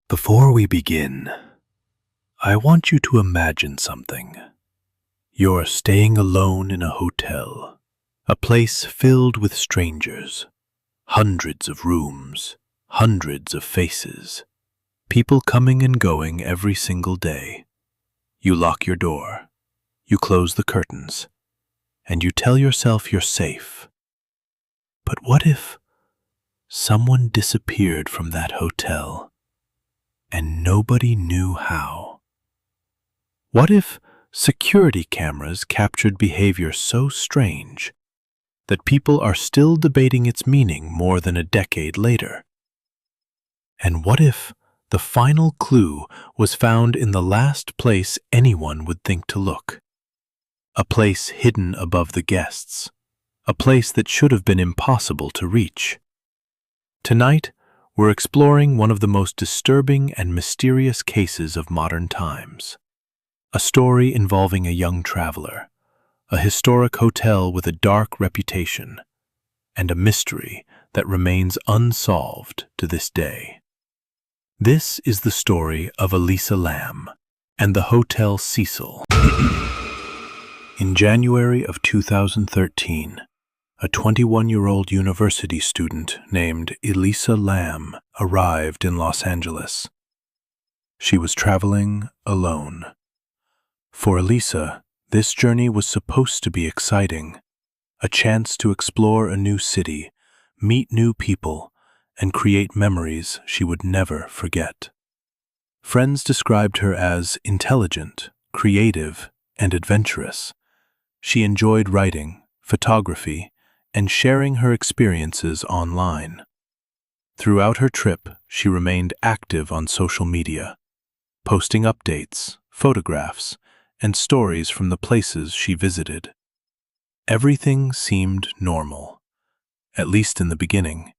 Before we begin, I want you to imagine something. You're staying alone in a hotel, a place filled with strangers, hundreds of rooms, hundreds of faces, people coming and going every single day. You lock your door, you close the curtains, and you tell yourself you're safe. But what if someone disappeared from that hotel and nobody knew how? What if security cameras captured behavior so strange that people are still debating its meaning more than a decade later? And what if the final clue was found in the last place anyone would think to look? A place hidden above the guests, a place that should have been impossible to reach. Tonight, we're exploring one of the most disturbing and mysterious cases of modern times. A story involving a young traveler, a historic hotel with a dark reputation, and a mystery that remains unsolved to this day. This is the story of Elisa Lam and the Hotel Cecil. In January of 2013, a 21-year-old university student named Elisa Lam arrived in Los Angeles. She was traveling alone. For Elisa, this journey was supposed to be exciting, a chance to explore a new city, meet new people, and create memories she would never forget. Friends described her as intelligent, creative, and adventurous. She enjoyed writing, photography, and sharing her experiences online. Throughout her trip, she remained active on social media, posting updates, photographs, and stories from the places she visited. Everything seemed normal, at least in the beginning.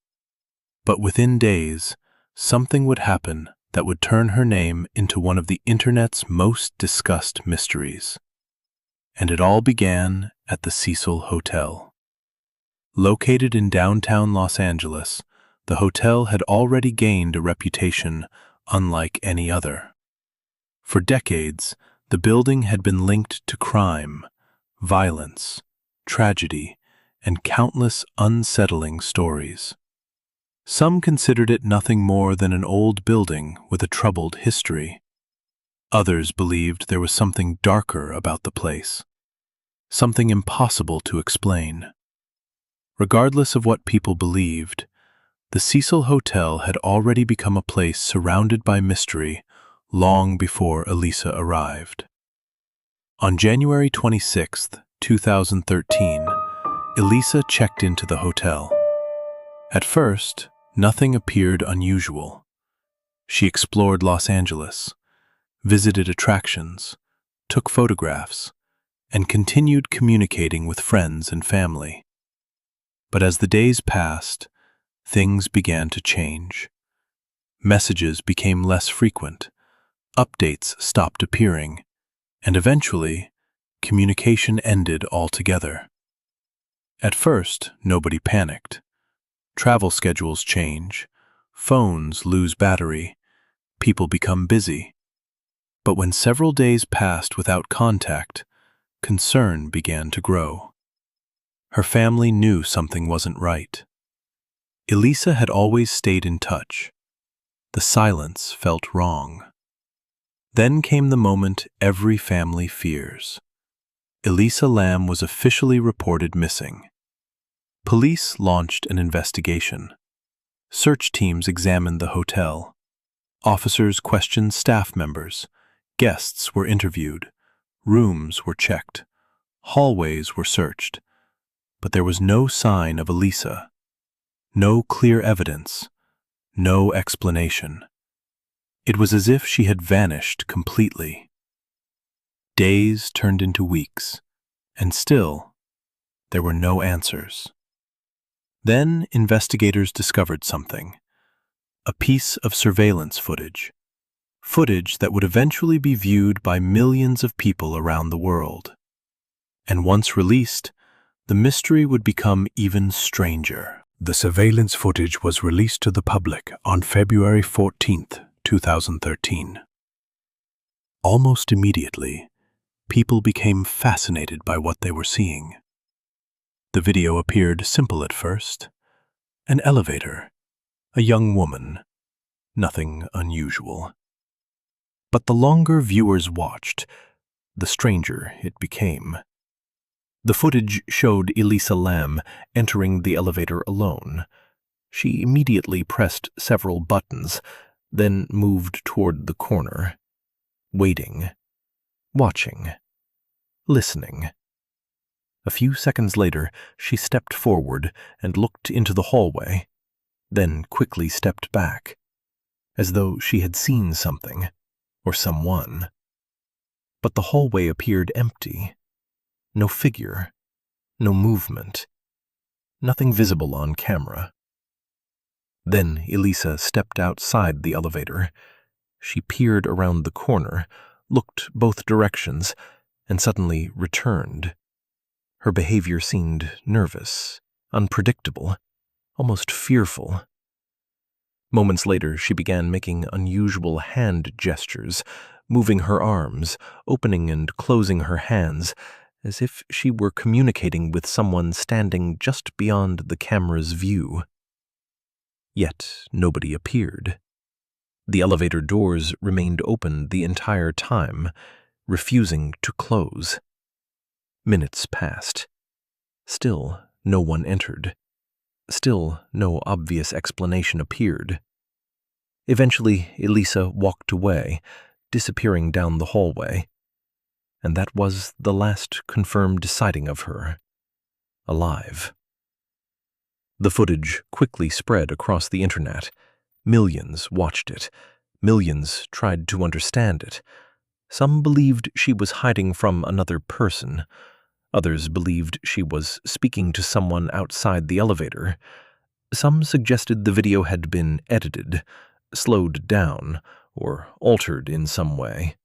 But within days, something would happen that would turn her name into one of the internet's most discussed mysteries. And it all began at the Cecil Hotel. Located in downtown Los Angeles, the hotel had already gained a reputation unlike any other. For decades, the building had been linked to crime, violence, tragedy, and countless unsettling stories. Some considered it nothing more than an old building with a troubled history. Others believed there was something darker about the place, something impossible to explain. Regardless of what people believed, the Cecil Hotel had already become a place surrounded by mystery long before Elisa arrived. On January 26, 2013, Elisa checked into the hotel. At first, nothing appeared unusual. She explored Los Angeles, visited attractions, took photographs, and continued communicating with friends and family. But as the days passed, things began to change. Messages became less frequent, updates stopped appearing, and eventually, communication ended altogether. At first, nobody panicked. Travel schedules change, phones lose battery, people become busy. But when several days passed without contact, concern began to grow. Her family knew something wasn't right. Elisa had always stayed in touch. The silence felt wrong. Then came the moment every family fears. Elisa Lam was officially reported missing. Police launched an investigation. Search teams examined the hotel. Officers questioned staff members. Guests were interviewed. Rooms were checked. Hallways were searched. But there was no sign of Elisa. No clear evidence. No explanation. It was as if she had vanished completely. Days turned into weeks, and still, there were no answers. Then investigators discovered something. A piece of surveillance footage. Footage that would eventually be viewed by millions of people around the world. And once released, the mystery would become even stranger. The surveillance footage was released to the public on February 14, 2013. Almost immediately, people became fascinated by what they were seeing. The video appeared simple at first. An elevator, a young woman, nothing unusual. But the longer viewers watched, the stranger it became. The footage showed Elisa Lam entering the elevator alone. She immediately pressed several buttons, then moved toward the corner, waiting, watching, listening. A few seconds later, she stepped forward and looked into the hallway, then quickly stepped back, as though she had seen something or someone. But the hallway appeared empty. No figure, no movement, nothing visible on camera. Then Elisa stepped outside the elevator. She peered around the corner, looked both directions, and suddenly returned. Her behavior seemed nervous, unpredictable, almost fearful. Moments later, she began making unusual hand gestures, moving her arms, opening and closing her hands, as if she were communicating with someone standing just beyond the camera's view. Yet nobody appeared. The elevator doors remained open the entire time, refusing to close. Minutes passed. Still no one entered. Still no obvious explanation appeared. Eventually, Elisa walked away, disappearing down the hallway. And that was the last confirmed sighting of her, alive. The footage quickly spread across the internet. Millions watched it. Millions tried to understand it. Some believed she was hiding from another person. Others believed she was speaking to someone outside the elevator. Some suggested the video had been edited, slowed down, or altered in some way.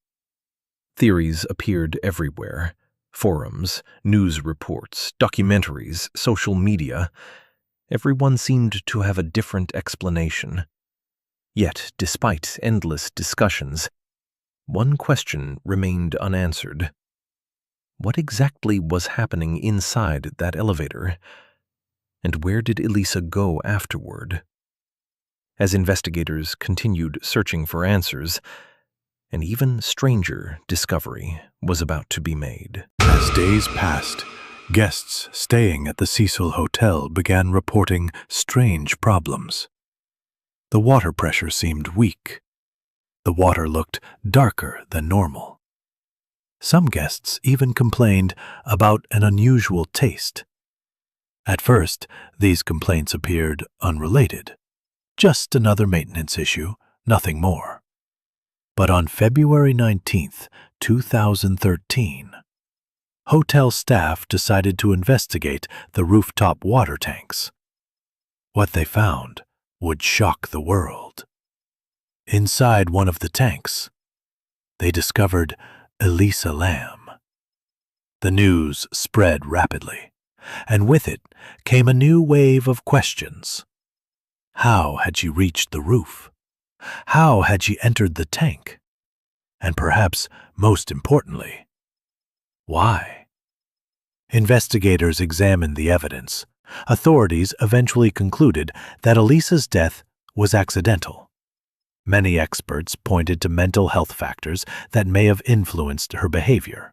Theories appeared everywhere: forums, news reports, documentaries, social media. Everyone seemed to have a different explanation. Yet, despite endless discussions, one question remained unanswered. What exactly was happening inside that elevator? And where did Elisa go afterward? As investigators continued searching for answers, an even stranger discovery was about to be made. As days passed, guests staying at the Cecil Hotel began reporting strange problems. The water pressure seemed weak. The water looked darker than normal. Some guests even complained about an unusual taste. At first, these complaints appeared unrelated. Just another maintenance issue, nothing more. But on February 19th, 2013, hotel staff decided to investigate the rooftop water tanks. What they found would shock the world. Inside one of the tanks, they discovered Elisa Lam. The news spread rapidly, and with it came a new wave of questions. How had she reached the roof? How had she entered the tank? And perhaps most importantly, why? Investigators examined the evidence. Authorities eventually concluded that Elisa's death was accidental. Many experts pointed to mental health factors that may have influenced her behavior.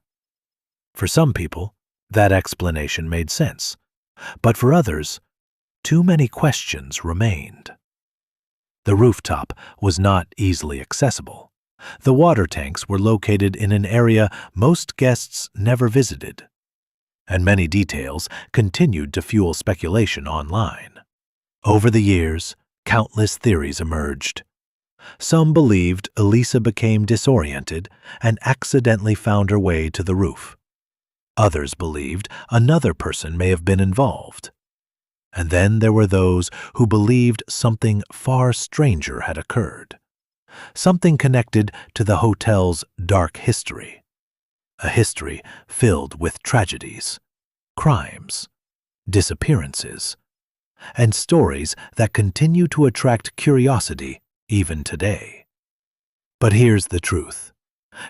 For some people, that explanation made sense, but for others, too many questions remained. The rooftop was not easily accessible. The water tanks were located in an area most guests never visited, and many details continued to fuel speculation online. Over the years, countless theories emerged. Some believed Elisa became disoriented and accidentally found her way to the roof. Others believed another person may have been involved. And then there were those who believed something far stranger had occurred, something connected to the hotel's dark history, a history filled with tragedies, crimes, disappearances, and stories that continue to attract curiosity even today. But here's the truth.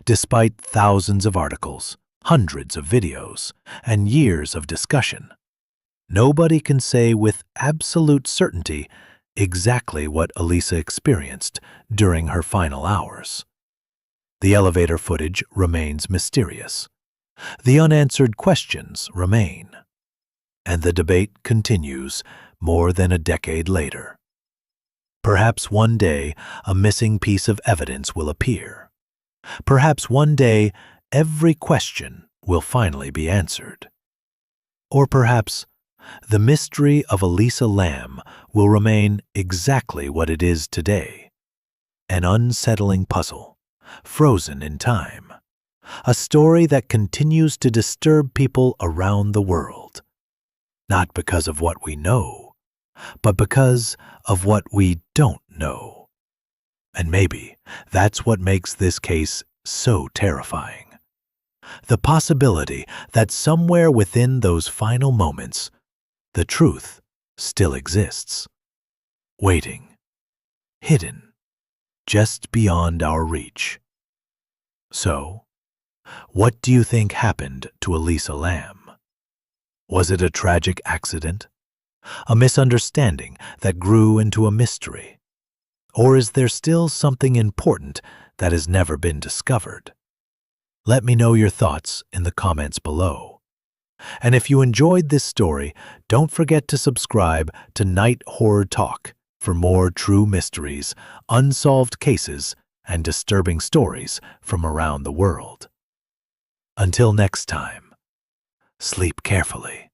Despite thousands of articles, hundreds of videos, and years of discussion, nobody can say with absolute certainty exactly what Elisa experienced during her final hours. The elevator footage remains mysterious. The unanswered questions remain. And the debate continues more than a decade later. Perhaps one day a missing piece of evidence will appear. Perhaps one day every question will finally be answered. Or perhaps the mystery of Elisa Lam will remain exactly what it is today. An unsettling puzzle, frozen in time. A story that continues to disturb people around the world. Not because of what we know, but because of what we don't know. And maybe that's what makes this case so terrifying. The possibility that somewhere within those final moments, the truth still exists, waiting, hidden, just beyond our reach. So, what do you think happened to Elisa Lam? Was it a tragic accident? A misunderstanding that grew into a mystery? Or is there still something important that has never been discovered? Let me know your thoughts in the comments below. And if you enjoyed this story, don't forget to subscribe to Night Horror Talk for more true mysteries, unsolved cases, and disturbing stories from around the world. Until next time, sleep carefully,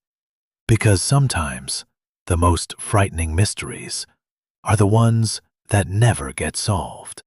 because sometimes the most frightening mysteries are the ones that never get solved.